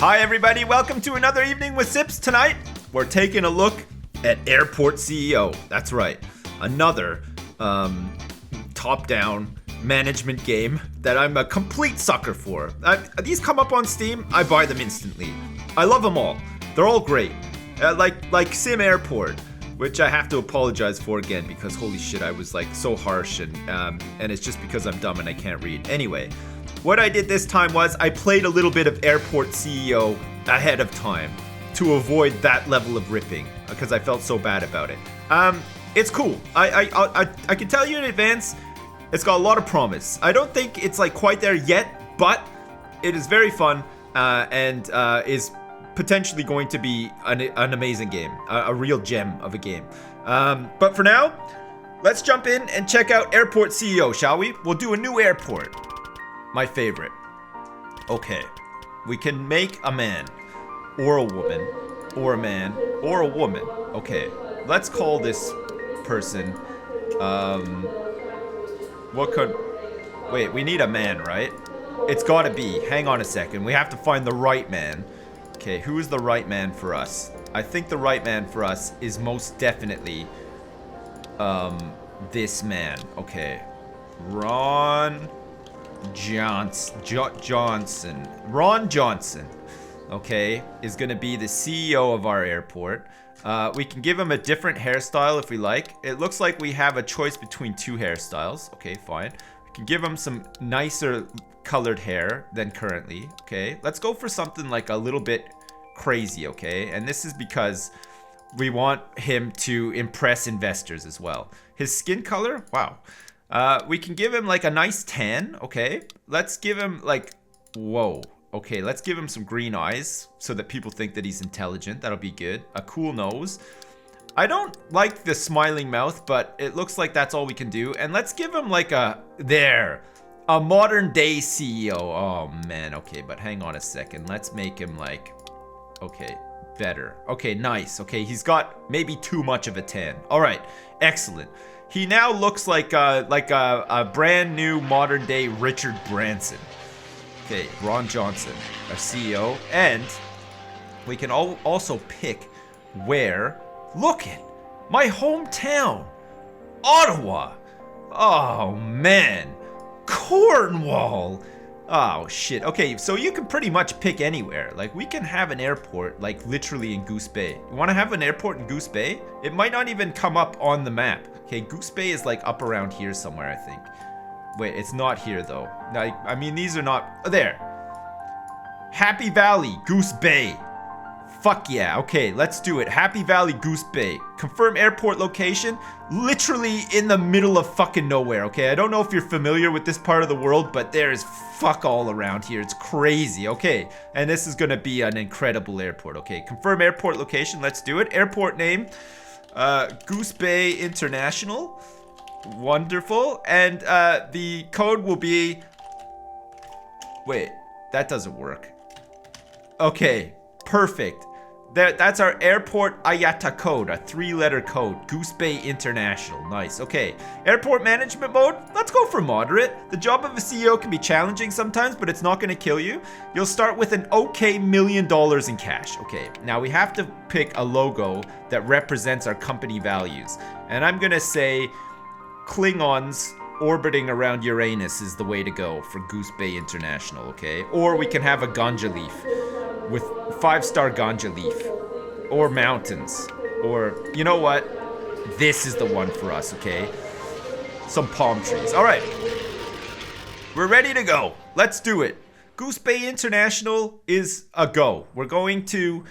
Hi everybody, welcome to another evening with Sips. Tonight, we're taking a look at Airport CEO. That's right, another top-down management game that I'm a complete sucker for. These come up on Steam, I buy them instantly. I love them all. They're all great. Like Sim Airport, which I have to apologize for again because holy shit, I was like so harsh and it's just because I'm dumb and I can't read. Anyway, what I did this time was I played a little bit of Airport CEO ahead of time to avoid that level of ripping because I felt so bad about it. It's cool. I can tell you in advance, it's got a lot of promise. I don't think it's like quite there yet, but it is very fun and is potentially going to be an amazing game, a real gem of a game. But for now, let's jump in and check out Airport CEO, shall we? We'll do a new airport. My favorite. Okay, we can make a man, or a woman, or a man, or a woman. Okay, let's call this person, wait, we need a man, right? It's gotta be, hang on a second, we have to find the right man. Okay, who is the right man for us? I think the right man for us is most definitely, this man. Okay, Ron Johnson, okay, is gonna be the CEO of our airport. We can give him a different hairstyle if we like. It looks like we have a choice between two hairstyles. Okay, fine. We can give him some nicer colored hair than currently. Okay, let's go for something like a little bit crazy, okay? And this is because we want him to impress investors as well. His skin color, wow. We can give him like a nice tan, okay? Let's give him like, whoa. Okay, let's give him some green eyes so that people think that he's intelligent. That'll be good. A cool nose. I don't like the smiling mouth, but it looks like that's all we can do. And let's give him like a modern day CEO. Oh man, okay, but hang on a second. Let's make him like, okay, better. Okay, nice. Okay, he's got maybe too much of a tan. All right, excellent. He now looks like a brand new modern day Richard Branson. Okay, Ron Johnson, our CEO, and we can also pick where. Look at my hometown, Ottawa. Oh man, Cornwall. Oh shit. Okay, so you can pretty much pick anywhere. Like we can have an airport like literally in Goose Bay. You want to have an airport in Goose Bay? It might not even come up on the map. Okay, Goose Bay is like up around here somewhere, I think. Wait, it's not here though. I mean, these are not there. Happy Valley, Goose Bay. Fuck yeah. Okay, let's do it. Happy Valley, Goose Bay. Confirm airport location. Literally in the middle of fucking nowhere, okay? I don't know if you're familiar with this part of the world, but there is fuck all around here. It's crazy, okay? And this is gonna be an incredible airport, okay? Confirm airport location. Let's do it. Airport name, Goose Bay International. Wonderful. And the code will be... Wait, that doesn't work. Okay, perfect. That's our airport IATA code, a 3-letter code. Goose Bay International. Nice. Okay. Airport management mode. Let's go for moderate. The job of a CEO can be challenging sometimes, but it's not going to kill you. You'll start with an okay $1 million in cash. Okay. Now we have to pick a logo that represents our company values. And I'm going to say Klingons orbiting around Uranus is the way to go for Goose Bay International, okay? Or we can have a ganja leaf with 5-star ganja leaf, or mountains, or you know what? This is the one for us, okay? Some palm trees. All right, we're ready to go. Let's do it. Goose Bay International is a go. We're going to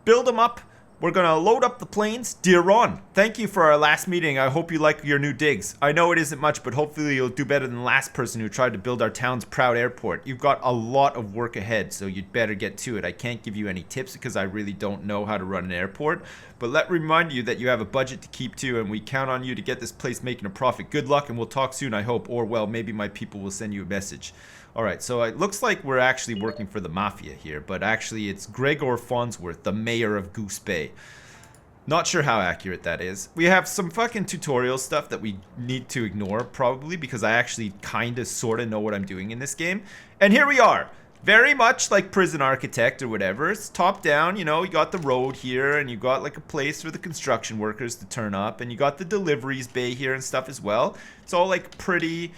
build them up. We're gonna load up the planes. Dear Ron, thank you for our last meeting. I hope you like your new digs. I know it isn't much, but hopefully you'll do better than the last person who tried to build our town's proud airport. You've got a lot of work ahead, so you'd better get to it. I can't give you any tips because I really don't know how to run an airport, but let me remind you that you have a budget to keep to, and we count on you to get this place making a profit. Good luck, and we'll talk soon, I hope. Or, well, maybe my people will send you a message. Alright, so it looks like we're actually working for the Mafia here, but actually it's Gregor Farnsworth, the mayor of Goose Bay. Not sure how accurate that is. We have some fucking tutorial stuff that we need to ignore, probably, because I actually kinda sorta know what I'm doing in this game. And here we are! very much like Prison Architect or whatever. It's top down, you know, you got the road here and you got like a place for the construction workers to turn up and you got the deliveries bay here and stuff as well. It's all like pretty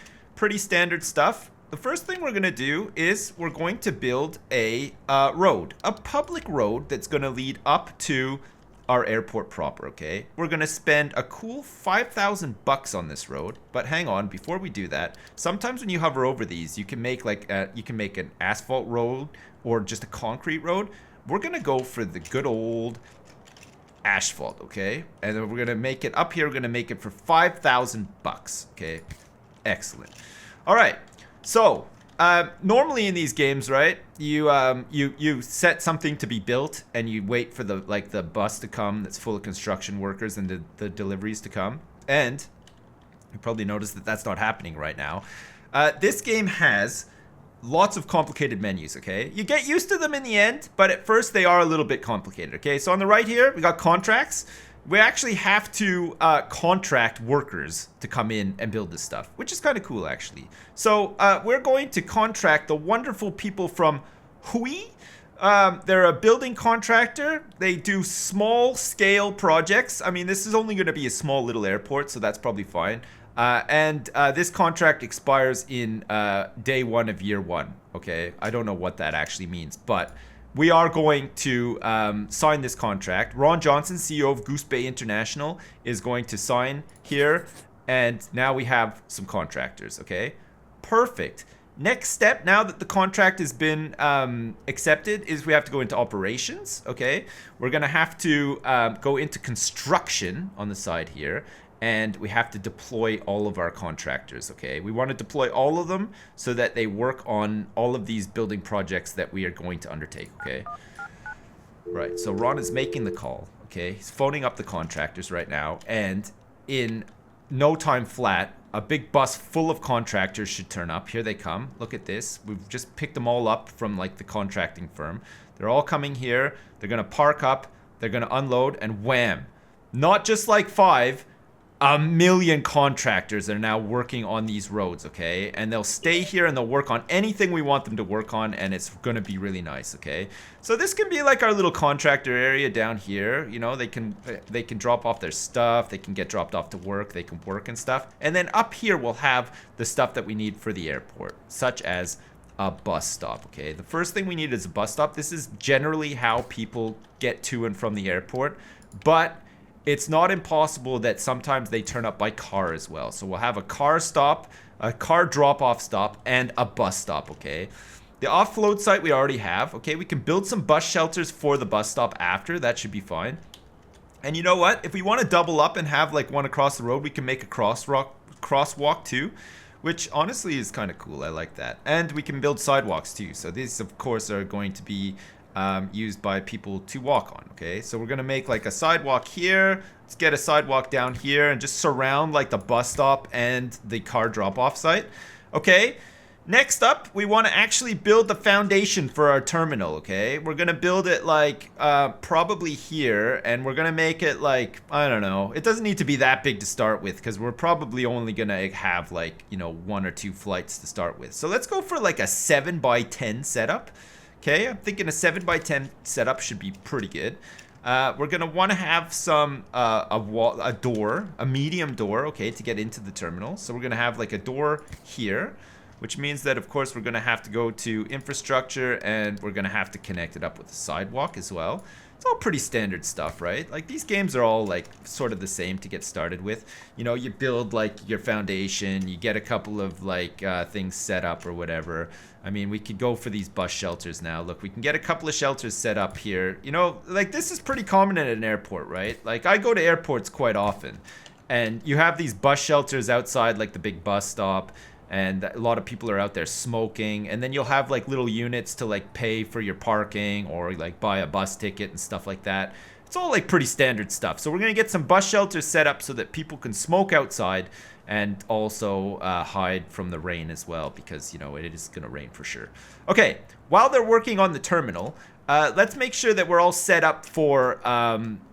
standard stuff. The first thing we're going to do is we're going to build a road, a public road that's going to lead up to our airport proper, okay? We're going to spend a cool 5,000 bucks on this road, but hang on, before we do that, sometimes when you hover over these, you can make like you can make an asphalt road or just a concrete road. We're going to go for the good old asphalt, okay? And then we're going to make it up here, we're going to make it for 5,000 bucks, okay? Excellent. All right. So, normally in these games, right, you set something to be built and you wait for the bus to come that's full of construction workers and the deliveries to come. And you probably noticed that that's not happening right now. This game has lots of complicated menus, okay? You get used to them in the end, but at first they are a little bit complicated, okay? So on the right here, we got contracts. We actually have to contract workers to come in and build this stuff, which is kind of cool, actually. So we're going to contract the wonderful people from Hui. They're a building contractor. They do small-scale projects. I mean, this is only going to be a small little airport, so that's probably fine. And this contract expires in day 1 of year 1, okay? I don't know what that actually means, but we are going to sign this contract. Ron Johnson, CEO of Goose Bay International, is going to sign here. And now we have some contractors, okay? Perfect. Next step, now that the contract has been accepted, is we have to go into operations, okay? We're going to have to go into construction on the side here. And we have to deploy all of our contractors, okay? We want to deploy all of them so that they work on all of these building projects that we are going to undertake, okay? Right, so Ron is making the call, okay? He's phoning up the contractors right now, and in no time flat, a big bus full of contractors should turn up. Here they come. Look at this. We've just picked them all up from, like, the contracting firm. They're all coming here. They're going to park up. They're going to unload, and wham. Not just like 5... 1 million contractors are now working on these roads, okay? And they'll stay here and they'll work on anything we want them to work on, and it's gonna be really nice, okay? So this can be like our little contractor area down here. You know, they can drop off their stuff, they can get dropped off to work, they can work and stuff. And then up here we'll have the stuff that we need for the airport, such as a bus stop, okay? The first thing we need is a bus stop. This is generally how people get to and from the airport, but it's not impossible that sometimes they turn up by car as well. So we'll have a car stop, a car drop-off stop, and a bus stop, okay? The offload site we already have, okay? We can build some bus shelters for the bus stop after. That should be fine. And you know what? If we want to double up and have like one across the road, we can make a crosswalk too, which honestly is kind of cool. I like that. And we can build sidewalks too. So these, of course, are going to be used by people to walk on, okay? So we're gonna make like a sidewalk here. Let's get a sidewalk down here and just surround like the bus stop and the car drop-off site. Okay, next up, we want to actually build the foundation for our terminal, okay? We're gonna build it like probably here, and we're gonna make it like, I don't know, it doesn't need to be that big to start with because we're probably only gonna have like, you know, 1 or 2 flights to start with. So let's go for like a 7x10 setup. Okay, I'm thinking a 7x10 setup should be pretty good. We're gonna want to have some a door, a medium door, okay, to get into the terminal. So we're gonna have like a door here, which means that of course we're gonna have to go to infrastructure and we're gonna have to connect it up with the sidewalk as well. It's all pretty standard stuff, right? Like these games are all like sort of the same to get started with. You know, you build like your foundation, you get a couple of like things set up or whatever. I mean, we could go for these bus shelters now. Look, we can get a couple of shelters set up here. You know, like this is pretty common at an airport, right? Like I go to airports quite often, and you have these bus shelters outside like the big bus stop. And a lot of people are out there smoking, and then you'll have like little units to like pay for your parking or like buy a bus ticket and stuff like that. It's all like pretty standard stuff. So we're gonna get some bus shelters set up so that people can smoke outside and also hide from the rain as well, because you know it is gonna rain for sure. Okay, while they're working on the terminal, let's make sure that we're all set up for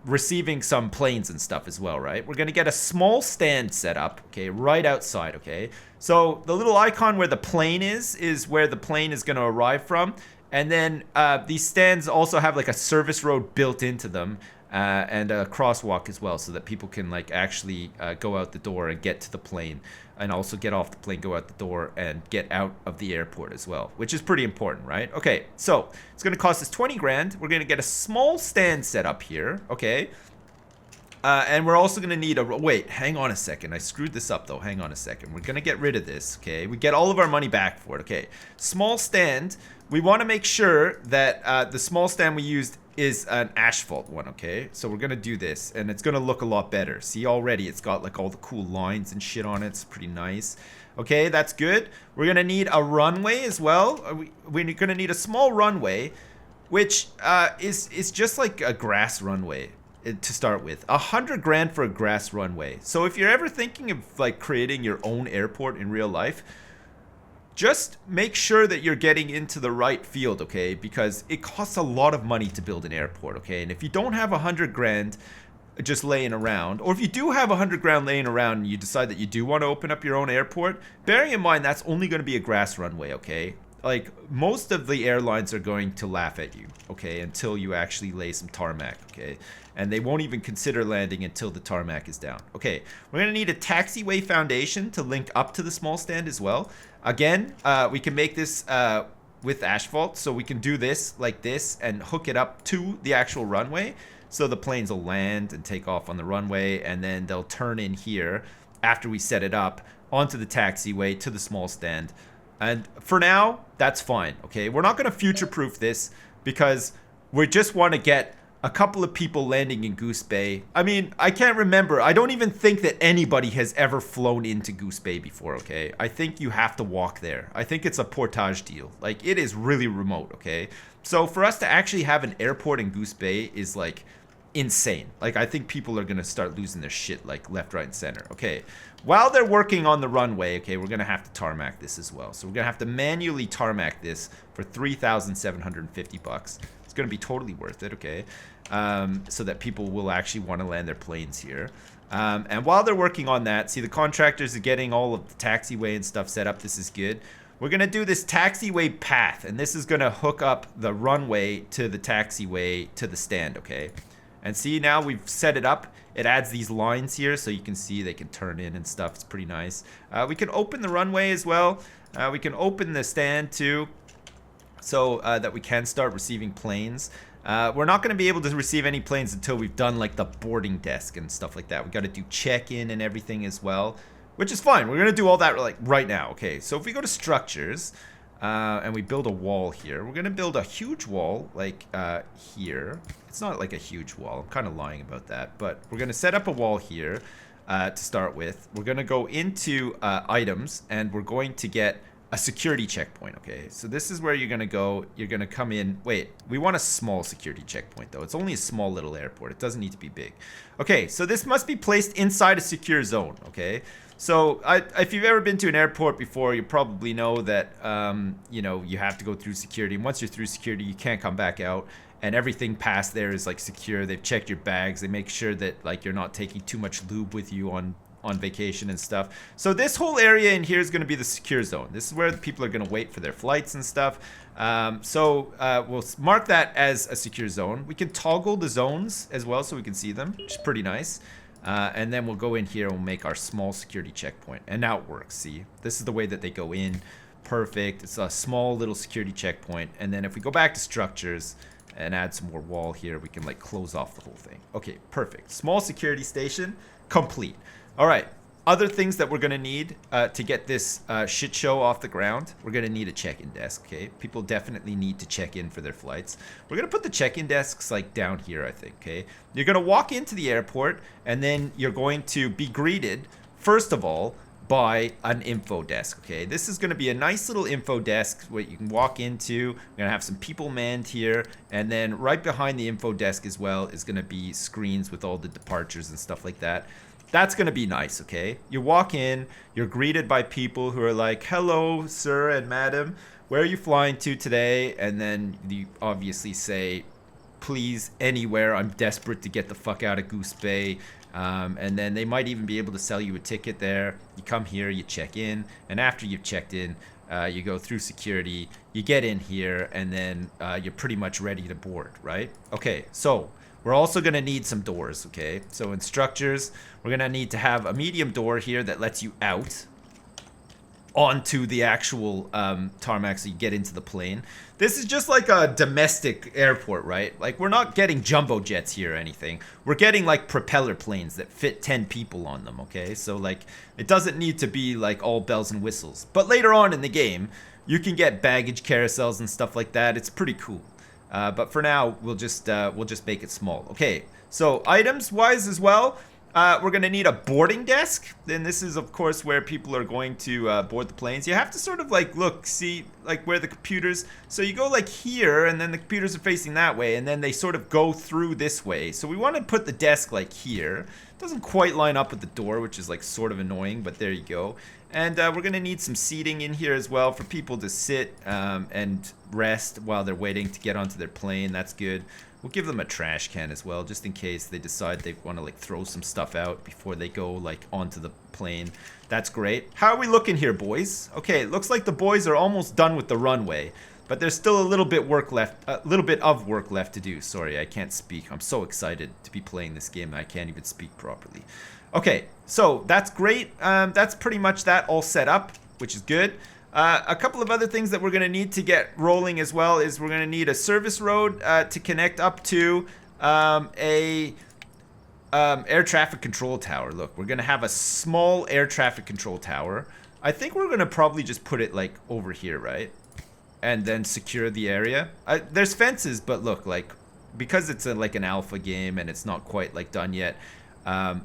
receiving some planes and stuff as well, right? We're going to get a small stand set up, okay, right outside, okay? So the little icon where the plane is where the plane is going to arrive from. And then these stands also have like a service road built into them. And a crosswalk as well, so that people can like actually go out the door and get to the plane, and also get off the plane, go out the door, and get out of the airport as well, which is pretty important, right? Okay, so it's gonna cost us 20 grand. We're gonna get a small stand set up here, okay? And we're also gonna need a, wait, hang on a second. I screwed this up though, hang on a second. We're gonna get rid of this, okay? We get all of our money back for it, okay? Small stand, we wanna make sure that the small stand we used is an asphalt one, okay? So we're gonna do this, and it's gonna look a lot better. See, already it's got like all the cool lines and shit on it. It's pretty nice. Okay, that's good. We're gonna need a runway as well. We're gonna need a small runway, which is just like a grass runway to start with. 100 grand for a grass runway. So if you're ever thinking of like creating your own airport in real life, just make sure that you're getting into the right field, okay? Because it costs a lot of money to build an airport, okay? And if you don't have 100 grand just laying around, or if you do have 100 grand laying around and you decide that you do want to open up your own airport, bearing in mind that's only going to be a grass runway, okay? Like, most of the airlines are going to laugh at you, okay? Until you actually lay some tarmac, okay? And they won't even consider landing until the tarmac is down. Okay, we're gonna need a taxiway foundation to link up to the small stand as well. Again, we can make this with asphalt, so we can do this like this and hook it up to the actual runway. So the planes will land and take off on the runway, and then they'll turn in here after we set it up onto the taxiway to the small stand. And for now, that's fine, okay? We're not gonna future-proof this because we just wanna get a couple of people landing in Goose Bay. I mean, I can't remember. I don't even think that anybody has ever flown into Goose Bay before, okay? I think you have to walk there. I think it's a portage deal. Like, it is really remote, okay? So for us to actually have an airport in Goose Bay is like insane. Like, I think people are gonna start losing their shit like left, right, and center. Okay, while they're working on the runway, okay, we're gonna have to tarmac this as well. So we're gonna have to manually tarmac this for 3,750 bucks. It's gonna be totally worth it, okay? So that people will actually want to land their planes here. And while they're working on that, see, the contractors are getting all of the taxiway and stuff set up. This is good. We're gonna do this taxiway path, and this is gonna hook up the runway to the taxiway to the stand, okay? And see, now we've set it up. It adds these lines here so you can see they can turn in and stuff. It's pretty nice. We can open the runway as well. We can open the stand too, so that we can start receiving planes. We're not going to be able to receive any planes until we've done like the boarding desk and stuff like that. We got to do check-in and everything as well, which is fine. We're going to do all that like right now. Okay, so if we go to structures and we build a wall here, we're going to build a huge wall like here. It's not like a huge wall. I'm kind of lying about that, but we're going to set up a wall here to start with. We're going to go into items, and we're going to get a security checkpoint, okay? So this is where you're gonna go. You're gonna come in. Wait, we want a small security checkpoint though. It's only a small little airport. It doesn't need to be big. Okay, so this must be placed inside a secure zone, okay? So if you've ever been to an airport before, you probably know that, you know, you have to go through security. And once you're through security, you can't come back out. And everything past there is like secure. They've checked your bags. They make sure that like you're not taking too much lube with you on vacation and stuff. So this whole area in here is going to be the secure zone. This is where the people are going to wait for their flights and stuff. We'll mark that as a secure zone. We can toggle the zones as well so we can see them, which is pretty nice. And then we'll go in here and we'll make our small security checkpoint. And now it works, see? This is the way that they go in. Perfect. It's a small little security checkpoint. And then if we go back to structures and add some more wall here, we can like close off the whole thing. Okay, perfect. Small security station complete. All right, other things that we're gonna need to get this shit show off the ground. We're gonna need a check-in desk, okay? People definitely need to check in for their flights. We're gonna put the check-in desks like down here, I think, okay? You're gonna walk into the airport, and then you're going to be greeted, first of all, by an info desk, okay? This is gonna be a nice little info desk where you can walk into. We're gonna have some people manned here, and then right behind the info desk as well is gonna be screens with all the departures and stuff like that. that's going to be nice, okay? You walk in, you're greeted by people who are like, hello, sir and madam, where are you flying to today? And then you obviously say, please, anywhere, I'm desperate to get the fuck out of Goose Bay. And then they might even be able to sell you a ticket there. You come here, you check in, and after you've checked in, you go through security, you get in here, and then you're pretty much ready to board, right? Okay, so we're also going to need some doors, okay? So in structures, we're going to need to have a medium door here that lets you out onto the actual tarmac so you get into the plane. This is just like a domestic airport, right? Like, we're not getting jumbo jets here or anything. We're getting like propeller planes that fit 10 people on them, okay? So like, it doesn't need to be like all bells and whistles. But later on in the game, you can get baggage carousels and stuff like that. It's pretty cool. But for now, we'll just make it small. Okay, so items wise as well, we're going to need a boarding desk. Then this is, of course, where people are going to board the planes. You have to sort of like see like where the computers. So you go like here, and then the computers are facing that way, and then they sort of go through this way. So we want to put the desk like here. It doesn't quite line up with the door, which is like sort of annoying, but there you go. And we're going to need some seating in here as well for people to sit and rest while they're waiting to get onto their plane. That's good. We'll give them a trash can as well, just in case they decide they want to like throw some stuff out before they go like onto the plane. That's great. How are we looking here, boys? Okay, it looks like the boys are almost done with the runway, but there's still a little bit of work left to do. Sorry, I can't speak. I'm so excited to be playing this game and I can't even speak properly. Okay, so that's great. That's pretty much that all set up, which is good. A couple of other things that we're going to need to get rolling as well is we're going to need a service road to connect up to a air traffic control tower. Look, we're going to have a small air traffic control tower. I think we're going to probably just put it like over here, right? And then secure the area. There's fences, but look, like, because it's like an alpha game and it's not quite like done yet,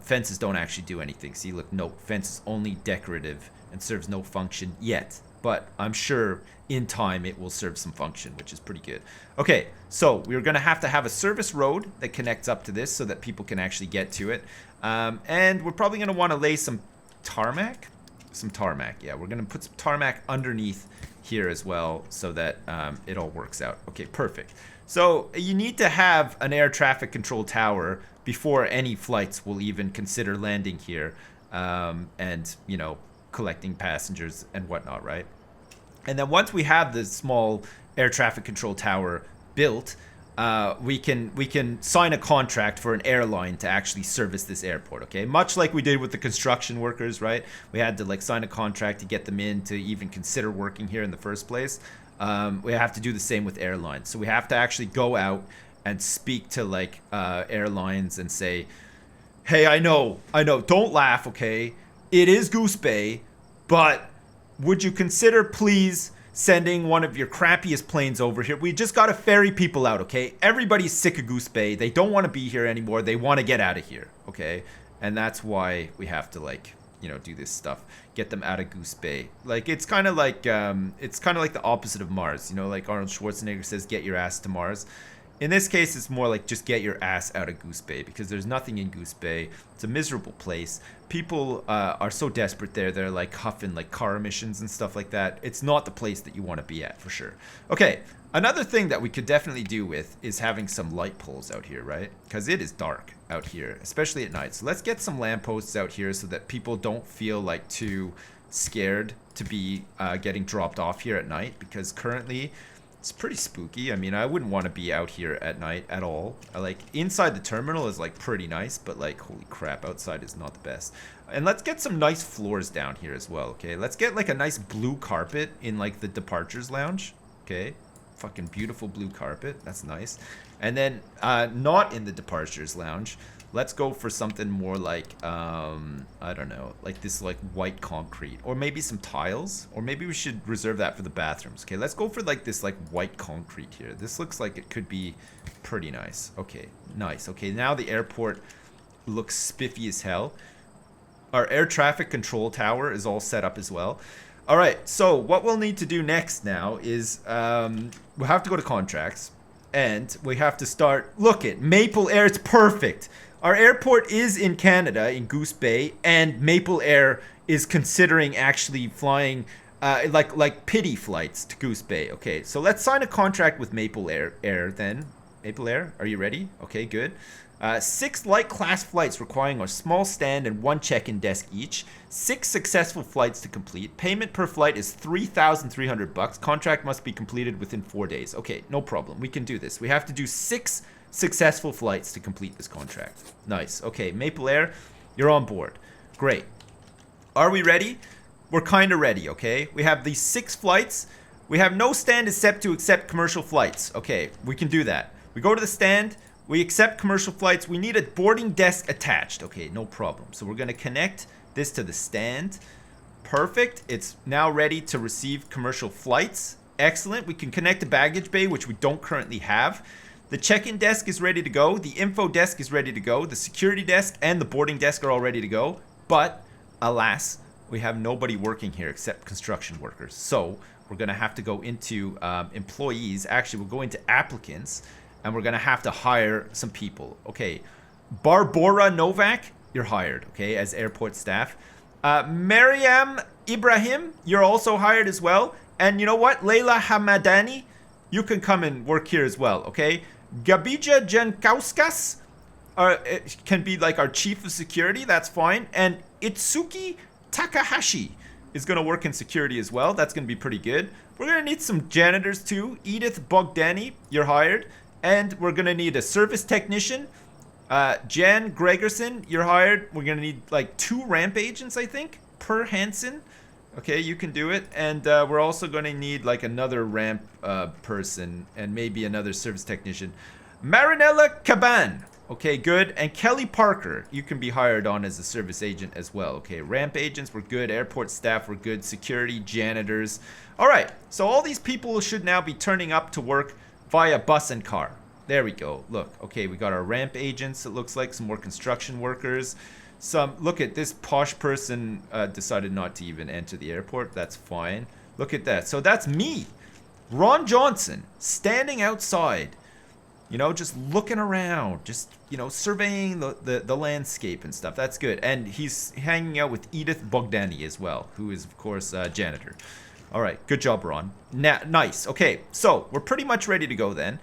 fences don't actually do anything. See, look, no, fence is only decorative and serves no function yet. But I'm sure in time it will serve some function, which is pretty good. Okay, so we're going to have a service road that connects up to this so that people can actually get to it. And we're probably going to want to lay some tarmac. Yeah, we're going to put some tarmac underneath here as well so that it all works out. Okay, perfect. So you need to have an air traffic control tower before any flights will even consider landing here. And, you know, collecting passengers and whatnot, right? And then once we have the small air traffic control tower built, we can sign a contract for an airline to actually service this airport, okay? Much like we did with the construction workers, right? We had to like sign a contract to get them in to even consider working here in the first place. We have to do the same with airlines. So we have to actually go out and speak to like airlines and say, hey, I know, don't laugh, okay? It is Goose Bay, but would you consider please sending one of your crappiest planes over here? We just gotta ferry people out, okay? Everybody's sick of Goose Bay. They don't want to be here anymore. They want to get out of here, okay? And that's why we have to like, you know, do this stuff. Get them out of Goose Bay. Like, it's kind of like the opposite of Mars. You know, like Arnold Schwarzenegger says, get your ass to Mars. In this case, it's more like just get your ass out of Goose Bay because there's nothing in Goose Bay. It's a miserable place. People are so desperate there. They're like huffing like car emissions and stuff like that. It's not the place that you want to be at for sure. Okay, another thing that we could definitely do with is having some light poles out here, right? Because it is dark out here, especially at night. So let's get some lampposts out here so that people don't feel like too scared to be getting dropped off here at night because currently it's pretty spooky. I mean, I wouldn't want to be out here at night at all. Like, inside the terminal is, like, pretty nice, but, like, holy crap, outside is not the best. And let's get some nice floors down here as well, okay? Let's get, like, a nice blue carpet in, like, the departures lounge, okay? Fucking beautiful blue carpet. That's nice. And then, not in the departures lounge, let's go for something more like, I don't know, like this like white concrete, or maybe some tiles, or maybe we should reserve that for the bathrooms. Okay, let's go for like this like white concrete here. This looks like it could be pretty nice. Okay, nice. Okay, now the airport looks spiffy as hell. Our air traffic control tower is all set up as well. All right, so what we'll need to do next now is we'll have to go to contracts. And we have to start, look at Maple Air, it's perfect. our airport is in Canada, in Goose Bay, and Maple Air is considering actually flying like pity flights to Goose Bay. Okay, so let's sign a contract with Maple Air then. Maple Air, are you ready? Okay, good. 6 light class flights requiring a small stand and 1 check-in desk each. 6 successful flights to complete. Payment per flight is $3,300. Contract must be completed within 4 days. Okay, no problem. We can do this. We have to do 6 successful flights to complete this contract. Nice. Okay, Maple Air, you're on board. Great. Are we ready? We're kind of ready, okay? We have these 6 flights. We have no stand except to accept commercial flights. Okay, we can do that. We go to the stand. We accept commercial flights. We need a boarding desk attached. Okay, no problem. So we're going to connect this to the stand. Perfect. It's now ready to receive commercial flights. Excellent. We can connect the baggage bay, which we don't currently have. The check-in desk is ready to go. The info desk is ready to go. The security desk and the boarding desk are all ready to go. But, alas, we have nobody working here except construction workers. So we're going to have to go into employees. Actually, we'll go into applicants. And we're going to have to hire some people. Okay. Barbora Novak, you're hired, okay, as airport staff. Mariam Ibrahim, you're also hired as well. And you know what? Leila Hamadani, you can come and work here as well, okay? Gabija Jankauskas can be like our chief of security. That's fine. And Itsuki Takahashi is going to work in security as well. That's going to be pretty good. We're going to need some janitors too. Edith Bogdani, you're hired. And we're going to need a service technician. Jan Gregerson, you're hired. We're going to need like 2 ramp agents, I think, per Hansen. Okay, you can do it. And we're also going to need like another ramp person and maybe another service technician. Marinella Caban. Okay, good. And Kelly Parker, you can be hired on as a service agent as well. Okay, ramp agents, we're good. Airport staff, we're good. Security, janitors. All right, so all these people should now be turning up to work via bus and car. There we go. Look, okay, we got our ramp agents, it looks like, some more construction workers. Look at this posh person decided not to even enter the airport. That's fine. Look at that. So that's me, Ron Johnson, standing outside, you know, just looking around, just, you know, surveying the landscape and stuff. That's good. And he's hanging out with Edith Bogdani as well, who is, of course, janitor. All right, good job, Ron. Nice. Okay, so we're pretty much ready to go then.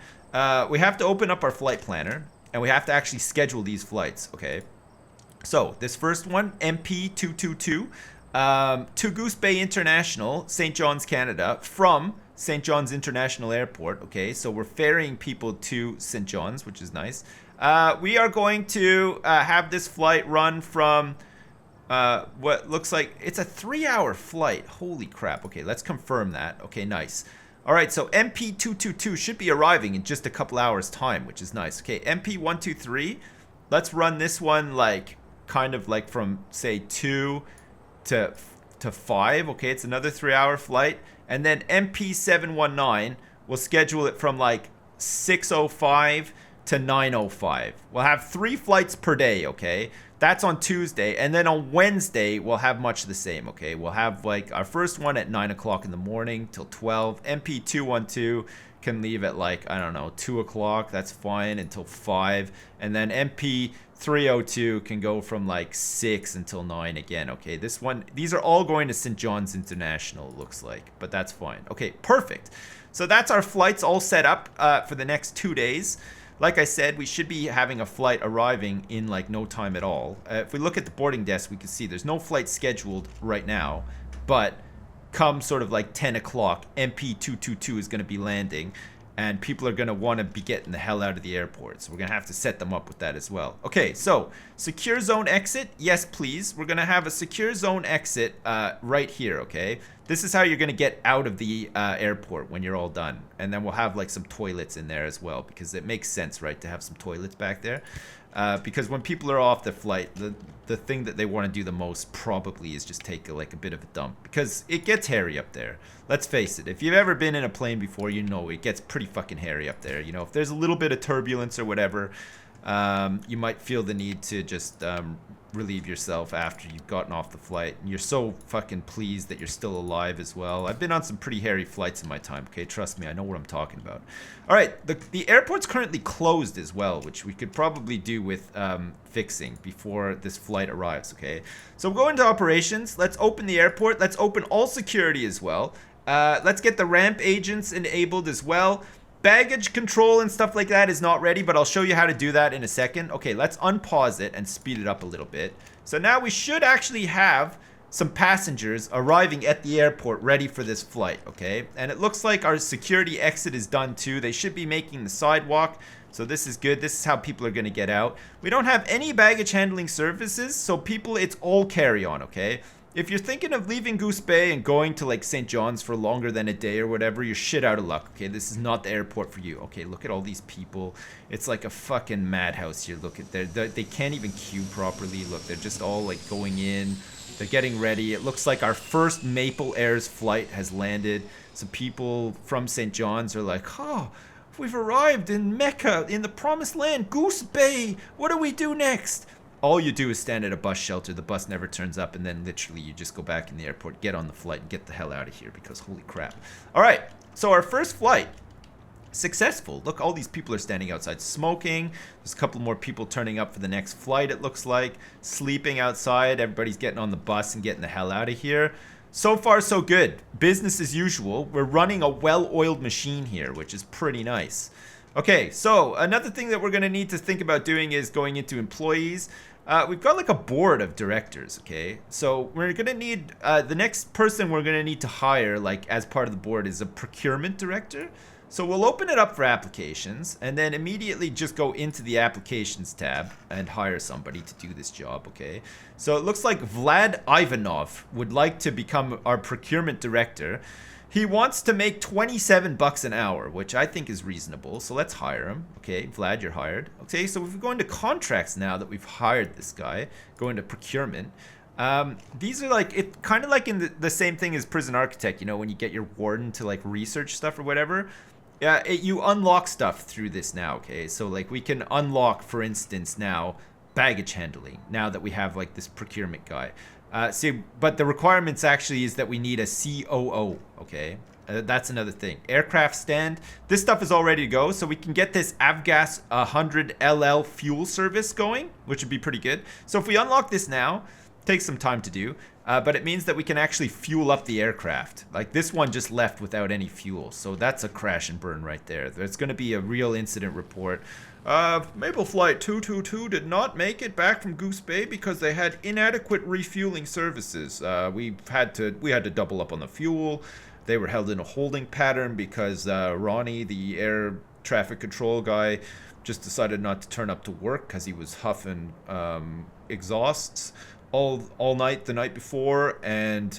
We have to open up our flight planner, and we have to actually schedule these flights, okay? So this first one, MP222, to Goose Bay International, St. John's, Canada, from St. John's International Airport, okay? So we're ferrying people to St. John's, which is nice. We are going to have this flight run from... what looks like it's a 3-hour flight. Holy crap. Okay, let's confirm that. Okay, nice. All right, so MP222 should be arriving in just a couple hours time, which is nice. Okay, MP123, let's run this one like kind of like from say 2 to 5. Okay, it's another 3-hour flight. And then MP719, we'll schedule it from like 6:05 to 9:05. We'll have 3 flights per day, okay? That's on Tuesday. And then on Wednesday, we'll have much the same, okay? We'll have like our first one at 9 o'clock in the morning till 12. MP212 can leave at like, I don't know, 2 o'clock. That's fine until 5. And then MP302 can go from like 6 until 9 again, okay? These are all going to St. John's International, it looks like. But that's fine. Okay, perfect. So that's our flights all set up for the next 2 days. Like I said, we should be having a flight arriving in like no time at all. If we look at the boarding desk, we can see there's no flight scheduled right now. But come sort of like 10 o'clock, MP222 is going to be landing. And people are going to want to be getting the hell out of the airport. So we're going to have to set them up with that as well. Okay, so secure zone exit. Yes, please. We're going to have a secure zone exit right here, okay? This is how you're going to get out of the airport when you're all done. And then we'll have like some toilets in there as well. Because it makes sense, right, to have some toilets back there. Because when people are off the flight, the thing that they want to do the most probably is just take like a bit of a dump. Because it gets hairy up there. Let's face it. If you've ever been in a plane before, you know it gets pretty fucking hairy up there. You know, if there's a little bit of turbulence or whatever, you might feel the need to just relieve yourself after you've gotten off the flight. And you're so fucking pleased that you're still alive as well. I've been on some pretty hairy flights in my time, okay? Trust me, I know what I'm talking about. All right, the airport's currently closed as well, which we could probably do with fixing before this flight arrives, okay? So we'll go into operations. Let's open the airport. Let's open all security as well. Let's get the ramp agents enabled as well. Baggage control and stuff like that is not ready, but I'll show you how to do that in a second. Okay, let's unpause it and speed it up a little bit. So now we should actually have some passengers arriving at the airport ready for this flight, okay? And it looks like our security exit is done too. They should be making the sidewalk. So this is good. This is how people are going to get out. We don't have any baggage handling services, so people, it's all carry-on, okay? If you're thinking of leaving Goose Bay and going to like St. John's for longer than a day or whatever, you're shit out of luck, okay? This is not the airport for you. Okay, look at all these people. It's like a fucking madhouse here. Look at they can't even queue properly. Look, they're just all like going in. They're getting ready. It looks like our first Maple Airs flight has landed. Some people from St. John's are like, oh, we've arrived in Mecca, in the promised land, Goose Bay. What do we do next? All you do is stand at a bus shelter, the bus never turns up, and then literally you just go back in the airport, get on the flight, and get the hell out of here because holy crap. All right, so our first flight, successful. Look, all these people are standing outside smoking. There's a couple more people turning up for the next flight, it looks like. Sleeping outside, everybody's getting on the bus and getting the hell out of here. So far, so good. Business as usual. We're running a well-oiled machine here, which is pretty nice. Okay, so another thing that we're going to need to think about doing is going into employees. We've got like a board of directors, okay? So we're going to need, the next person we're going to need to hire, like as part of the board, is a procurement director. So we'll open it up for applications and then immediately just go into the applications tab and hire somebody to do this job, okay? So it looks like Vlad Ivanov would like to become our procurement director. He wants to make 27 bucks an hour, which I think is reasonable. So let's hire him. Okay, Vlad, you're hired. Okay, so if we go into contracts now that we've hired this guy, go into procurement. These are like, it kind of like in the same thing as prison architect, you know, when you get your warden to like research stuff or whatever. Yeah, you unlock stuff through this now, okay? So like we can unlock, for instance, now baggage handling, now that we have like this procurement guy. See, but the requirements actually is that we need a COO, okay? That's another thing. Aircraft stand. This stuff is all ready to go, so we can get this Avgas 100 LL fuel service going, which would be pretty good. So if we unlock this now, takes some time to do, but it means that we can actually fuel up the aircraft. Like this one just left without any fuel, so that's a crash and burn right there. There's going to be a real incident report. Maple Flight 222 did not make it back from Goose Bay because they had inadequate refueling services. We had to double up on the fuel. They were held in a holding pattern because Ronnie, the air traffic control guy, just decided not to turn up to work because he was huffing exhausts all night the night before. And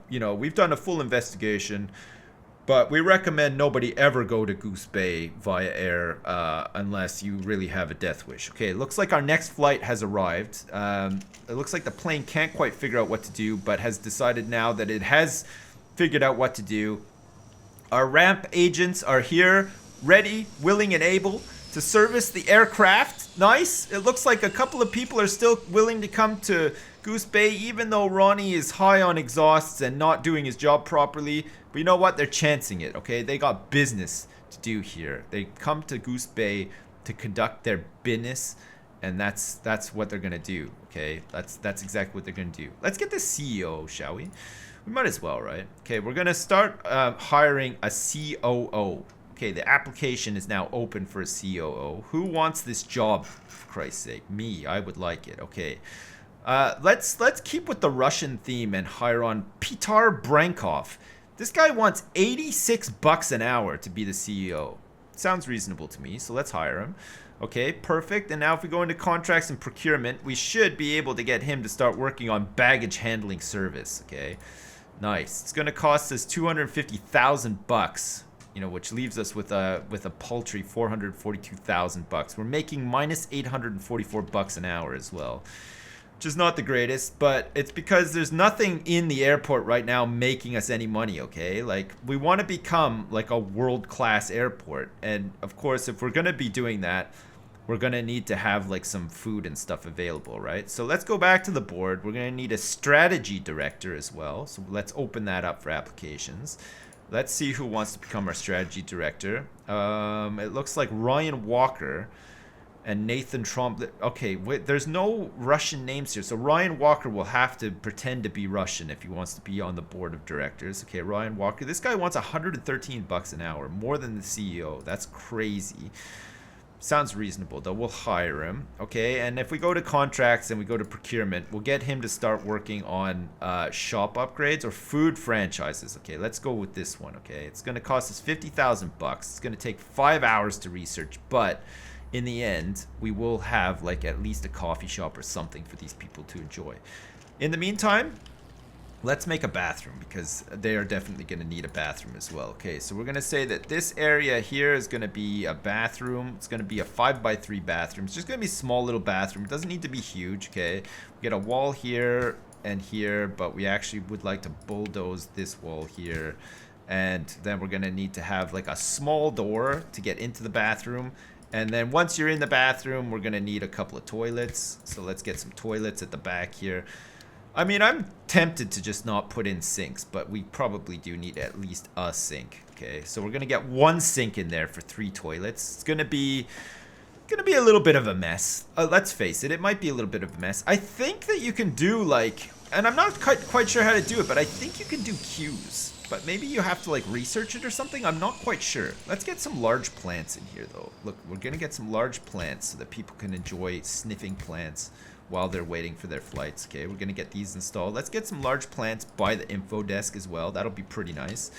you know, we've done a full investigation. But we recommend nobody ever go to Goose Bay via air unless you really have a death wish. Okay, it looks like our next flight has arrived. It looks like the plane can't quite figure out what to do, but has decided now that it has figured out what to do. Our ramp agents are here, ready, willing, and able to service the aircraft. Nice. It looks like a couple of people are still willing to come to Goose Bay, even though Ronnie is high on exhausts and not doing his job properly. But you know what? They're chancing it, okay? They got business to do here. They come to Goose Bay to conduct their business, and that's what they're gonna do, okay? That's exactly what they're gonna do. Let's get the CEO, shall we? We might as well, right? Okay, we're gonna start hiring a COO. Okay, the application is now open for a COO. Who wants this job, for Christ's sake? Me, I would like it. Okay. Let's keep with the Russian theme and hire on Pitar Brankov. This guy wants 86 bucks an hour to be the CEO. Sounds reasonable to me, so let's hire him. Okay, perfect. And now if we go into contracts and procurement, we should be able to get him to start working on baggage handling service, okay? Nice. It's going to cost us 250,000 bucks. You know, which leaves us with a paltry 442,000 bucks. We're making minus 844 bucks an hour as well, which is not the greatest, but it's because there's nothing in the airport right now making us any money, okay? Like, we want to become like a world-class airport, and of course, if we're going to be doing that, we're gonna need to have like some food and stuff available, right? So let's go back to the board. We're gonna need a strategy director as well. So let's open that up for applications. Let's see who wants to become our strategy director. It looks like Ryan Walker and Nathan Trump. Okay, wait, there's no Russian names here. So Ryan Walker will have to pretend to be Russian if he wants to be on the board of directors. Okay, Ryan Walker. This guy wants 113 bucks an hour, more than the CEO. That's crazy. Sounds reasonable though. We'll hire him. Okay, and if we go to contracts and we go to procurement, we'll get him to start working on shop upgrades or food franchises. Okay, let's go with this one. Okay, it's gonna cost us 50,000 bucks. It's gonna take 5 hours to research, but in the end, we will have like at least a coffee shop or something for these people to enjoy. In the meantime, let's make a bathroom because they are definitely going to need a bathroom as well. Okay, so we're going to say that this area here is going to be a bathroom. It's going to be a 5x3 bathroom. It's just going to be a small little bathroom. It doesn't need to be huge, okay? We get a wall here and here, but we actually would like to bulldoze this wall here. And then we're going to need to have like a small door to get into the bathroom. And then once you're in the bathroom, we're going to need a couple of toilets. So let's get some toilets at the back here. I mean, I'm tempted to just not put in sinks, but we probably do need at least a sink. Okay, so we're going to get one sink in there for 3 toilets. It's going to be a little bit of a mess. Let's face it, it might be a little bit of a mess. I think that you can do like, and I'm not quite sure how to do it, but I think you can do queues. But maybe you have to like research it or something. I'm not quite sure. Let's get some large plants in here though. Look, we're gonna get some large plants so that people can enjoy sniffing plants while they're waiting for their flights. Okay, we're gonna get these installed. Let's get some large plants by the info desk as well. That'll be pretty nice.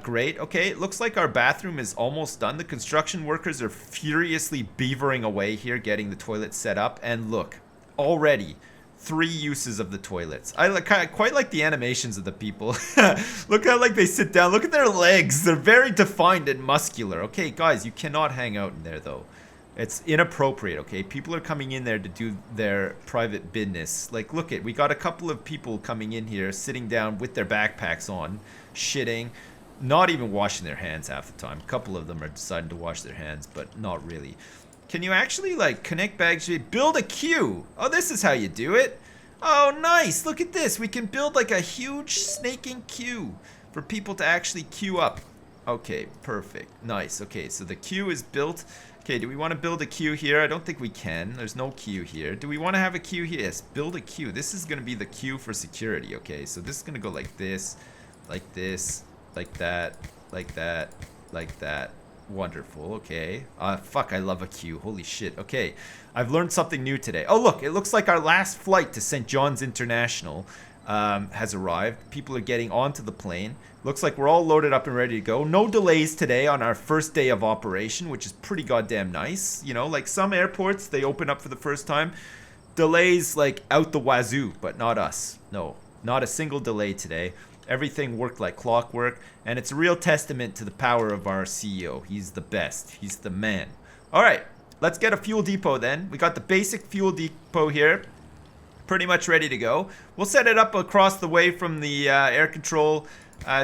Great. Okay, it looks like our bathroom is almost done. The construction workers are furiously beavering away here, getting the toilet set up. And look, already 3 uses of the toilets. I quite like the animations of the people. Look how like they sit down. Look at their legs. They're very defined and muscular. Okay, guys, you cannot hang out in there though. It's inappropriate, okay? People are coming in there to do their private business. Like, look we got a couple of people coming in here, sitting down with their backpacks on, shitting, not even washing their hands half the time. A couple of them are deciding to wash their hands, but not really. Can you actually like connect bags? Build a queue. Oh, this is how you do it. Oh, nice. Look at this. We can build like a huge snaking queue for people to actually queue up. Okay, perfect. Nice. Okay, so the queue is built. Okay, do we want to build a queue here? I don't think we can. There's no queue here. Do we want to have a queue here? Yes, build a queue. This is going to be the queue for security. Okay, so this is going to go like this, like this, like that, like that, like that. Wonderful. Okay. Fuck, I love a queue. Holy shit. Okay. I've learned something new today. Oh, look. It looks like our last flight to St. John's International has arrived. People are getting onto the plane. Looks like we're all loaded up and ready to go. No delays today on our first day of operation, which is pretty goddamn nice. You know, like some airports, they open up for the first time. Delays like out the wazoo, but not us. No, not a single delay today. Everything worked like clockwork, and it's a real testament to the power of our CEO. He's the best. He's the man. All right, let's get a fuel depot then. We got the basic fuel depot here, pretty much ready to go. We'll set it up across the way from the air control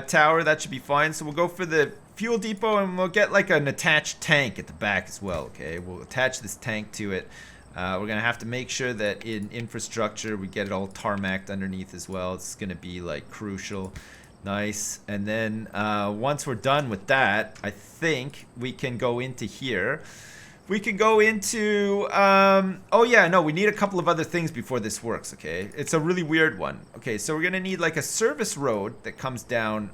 tower. That should be fine. So we'll go for the fuel depot, and we'll get like an attached tank at the back as well. Okay, we'll attach this tank to it. We're gonna have to make sure that in infrastructure we get it all tarmacked underneath as well. It's gonna be like crucial. Nice. And then once we're done with that, I think we can go into here. We can go into oh yeah, no, we need a couple of other things before this works. Okay, it's a really weird one. Okay, so we're gonna need like a service road that comes down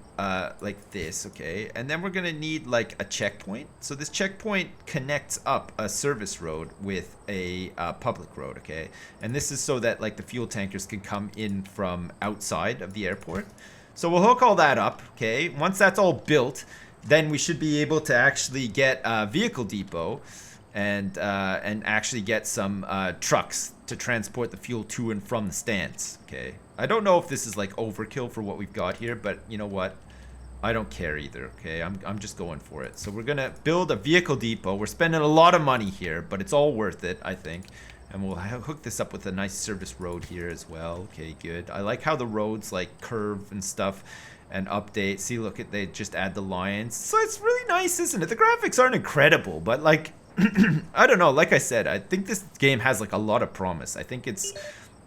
like this. Okay, and then we're gonna need like a checkpoint. So this checkpoint connects up a service road with a public road. Okay, and this is so that like the fuel tankers can come in from outside of the airport. So we'll hook all that up. Okay, once that's all built, then we should be able to actually get a vehicle depot and actually get some trucks to transport the fuel to and from the stands. Okay, I don't know if this is like overkill for what we've got here, but you know what, I don't care either. Okay, I'm just going for it. So we're gonna build a vehicle depot. We're spending a lot of money here, but it's all worth it, I think. And we'll hook this up with a nice service road here as well. Okay, good. I like how the roads like curve and stuff and update. See, look at, they just add the lines. So it's really nice, isn't it? The graphics aren't incredible, but like I don't know. Like I said, I think this game has like a lot of promise. I think it's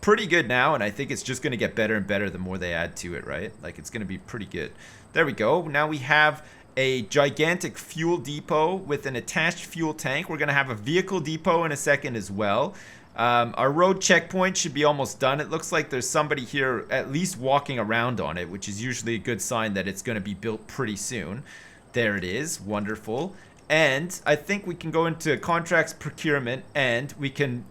pretty good now, and I think it's just going to get better and better the more they add to it, right? Like, it's going to be pretty good. There we go. Now we have a gigantic fuel depot with an attached fuel tank. We're going to have a vehicle depot in a second as well. Our road checkpoint should be almost done. It looks like there's somebody here at least walking around on it, which is usually a good sign that it's going to be built pretty soon. There it is. Wonderful. And I think we can go into contracts procurement, and we can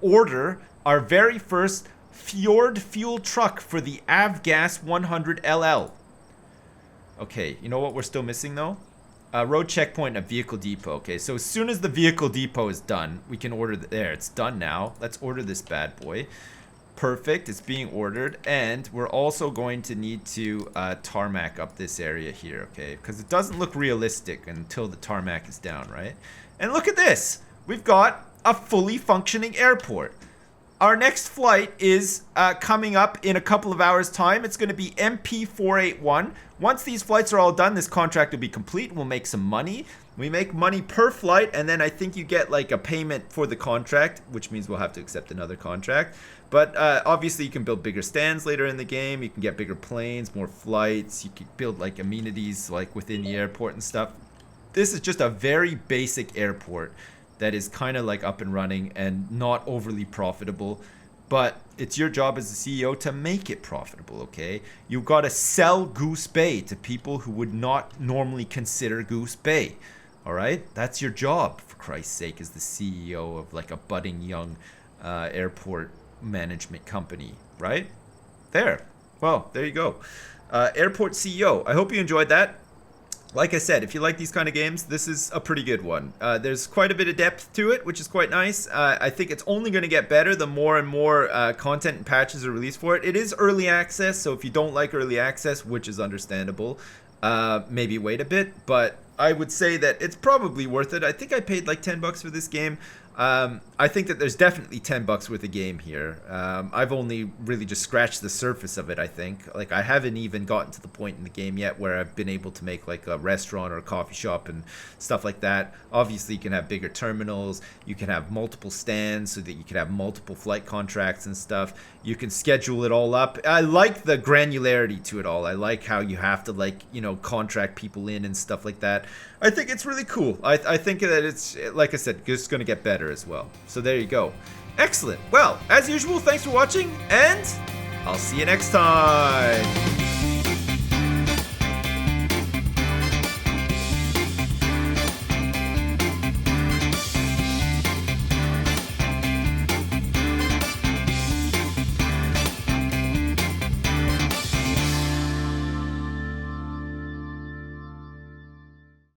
order our very first Fjord fuel truck for the Avgas 100 LL. Okay, you know what we're still missing though? Road checkpoint and a vehicle depot. Okay, so as soon as the vehicle depot is done, we can order there. It's done now. Let's order this bad boy. Perfect. It's being ordered, and we're also going to need to tarmac up this area here, okay? Because it doesn't look realistic until the tarmac is down, right? And look at this. We've got a fully functioning airport. Our next flight is coming up in a couple of hours' time. It's going to be MP481. Once these flights are all done, this contract will be complete. We'll make some money. We make money per flight, and then I think you get like a payment for the contract, which means we'll have to accept another contract. But obviously, you can build bigger stands later in the game. You can get bigger planes, more flights. You can build like amenities like within the airport and stuff. This is just a very basic airport that is kind of like up and running and not overly profitable, but it's your job as the CEO to make it profitable, okay? You've got to sell Goose Bay to people who would not normally consider Goose Bay, all right? That's your job, for Christ's sake, as the CEO of like a budding young airport management company, right? There. Well, there you go. Airport CEO. I hope you enjoyed that. Like I said, if you like these kind of games, this is a pretty good one. There's quite a bit of depth to it, which is quite nice. I think it's only going to get better the more and more content and patches are released for it. It is early access, so if you don't like early access, which is understandable, maybe wait a bit. But I would say that it's probably worth it. I think I paid like $10 for this game. I think that there's definitely $10 worth of game here. I've only really just scratched the surface of it, I think. Like, I haven't even gotten to the point in the game yet where I've been able to make like a restaurant or a coffee shop and stuff like that. Obviously, you can have bigger terminals. You can have multiple stands so that you can have multiple flight contracts and stuff. You can schedule it all up. I like the granularity to it all. I like how you have to, like, you know, contract people in and stuff like that. I think it's really cool. I think that it's, like I said, just going to get better as well. So there you go. Excellent. Well, as usual, thanks for watching, and I'll see you next time.